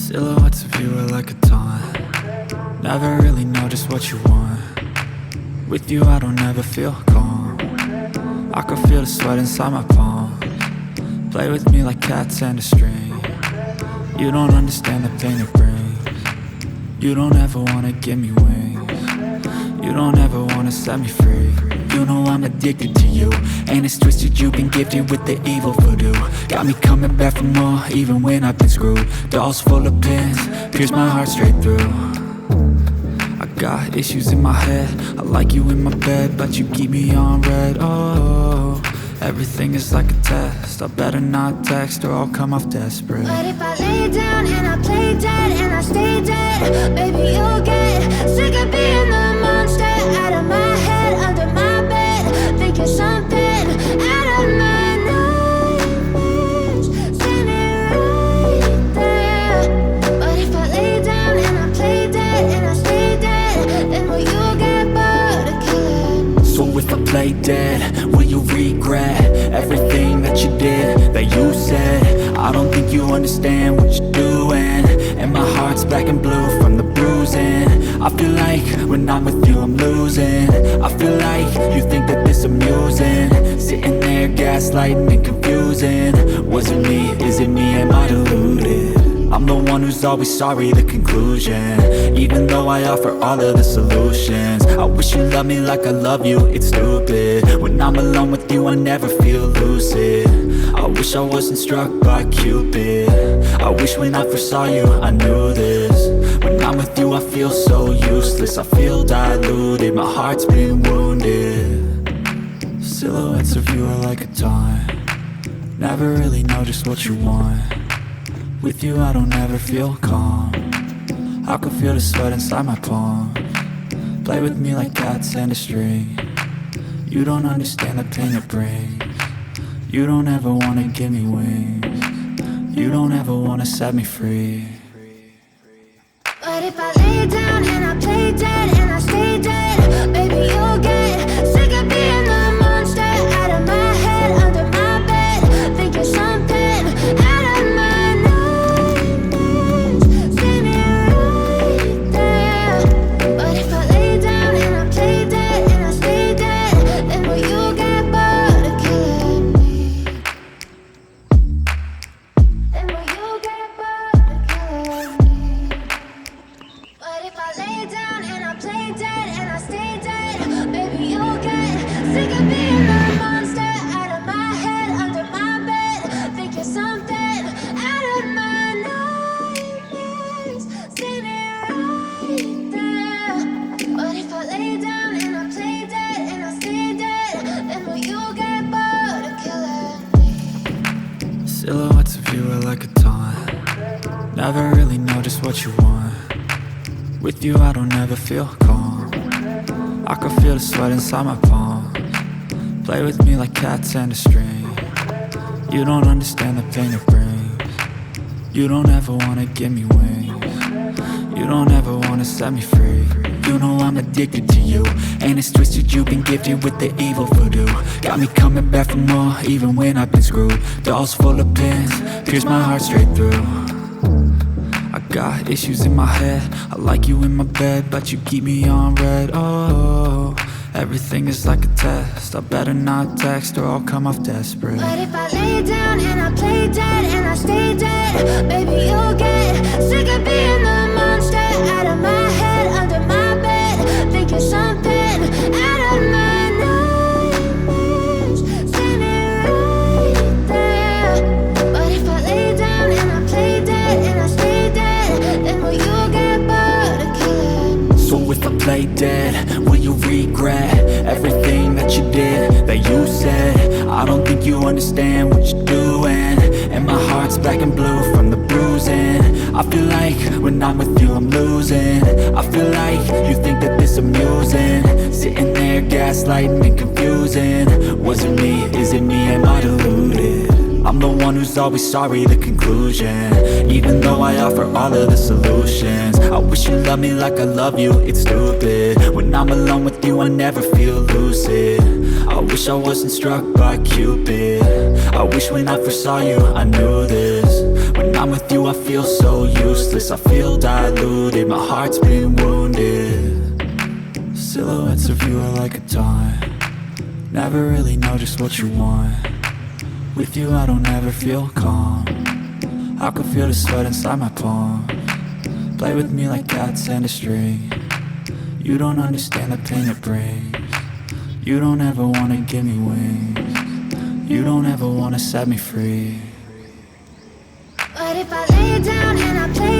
Silhouettes of you are like a taunt. Never really know just what you want. With you I don't ever feel calm. I can feel the sweat inside my palm. Play with me like cats and a string. You don't understand the pain it brings. You don't ever wanna give me wings. You don't ever wanna set me free. You know I'm addicted to you, and it's twisted, you've been gifted with the evil voodoo. Got me coming back for more, even when I've been screwed. Dolls full of pins, pierce my heart straight through. I got issues in my head, I like you in my bed, but you keep me on red. Oh, everything is like a test, I better not text or I'll come off desperate. But if I lay down and I play dead and I stay dead, baby you'll get sick of being the monster out of my head, under my bed, thinking something out of my nightmares, standing right there. But if I lay down and I play dead and I stay dead, then will you get bored of killing? So if I play dead, will you regret everything that you did, that you said? I don't think you understand what you're doing, and my heart's black and blue from the bruising. I feel like when I'm with you I'm losing. I feel like you think that this amusing, sitting there gaslighting and confusing. Was it me? Is it me? Am I deluded? I'm the one who's always sorry, the conclusion. Even though I offer all of the solutions, I wish you loved me like I love you, it's stupid. When I'm alone with you I never feel lucid. I wish I wasn't struck by Cupid. I wish when I first saw you I knew this. When I'm with you I feel so useless, I feel diluted, my heart's been wounded. Silhouettes of you are like a taunt. Never really know just what you want. With you I don't ever feel calm. I can feel the sweat inside my palm. Play with me like cats and a string. You don't understand the pain it brings. You don't ever wanna give me wings. You don't ever wanna set me free. But if I lay down and I play dead and I stay dead, baby you'll get sick of being the monster out of my head, under my bed, thinking something out of my nightmares, standing right there. But if I lay down and I play dead and I stay dead, then will you get bored of killing me? Then will you get bored of killing me? But if I lay down and I play dead and I stay dead, baby you'll get sick of being the monster out of my head, under my bed, thinking something out of my nightmares, standing right there. But if I lay down and I play dead and I stay dead, then will you get bored of killing me? Silhouettes of you are like a taunt. Never really know just what you want. With you I don't ever feel calm. I can feel the sweat inside my palm. Play with me like cats and a string. You don't understand the pain it brings. You don't ever wanna give me wings. You don't ever wanna set me free. You know I'm addicted to you, and it's twisted, you've been gifted with the evil voodoo. Got me coming back for more, even when I've been screwed. Dolls full of pins, pierce my heart straight through. I got issues in my head, I like you in my bed, but you keep me on red. Oh, everything is like a test, I better not text or I'll come off desperate. But if I lay down and I play dead and I stay dead, baby you'll get sick of being the monster out of my head, under my bed, thinking something out of my nightmares, standing right there. But if I lay down and I play dead and I stay dead, then will you get bored of killing me? So if I play dead, will you regret everything that you did, that you said? I don't think you understand what you're doing, and my heart's black and blue from the bruising. I feel like when I'm with you I'm losing. I feel like you think that this amusing, sitting there gaslighting and confusing. Was it me? Is it me? Am I deluded? I'm the one who's always sorry, the conclusion. Even though I offer all of the solutions, I wish you loved me like I love you, it's stupid. When I'm alone with you I never feel lucid. I wish I wasn't struck by Cupid. I wish when I first saw you I knew this. When I'm with you, I feel so useless. I feel diluted, my heart's been wounded. Silhouettes of you are like a taunt. Never really know just what you want. With you I don't ever feel calm. I can feel the sweat inside my palm. Play with me like cats and a string. You don't understand the pain it brings. You don't ever wanna give me wings. You don't ever wanna set me free. But if I lay down and I play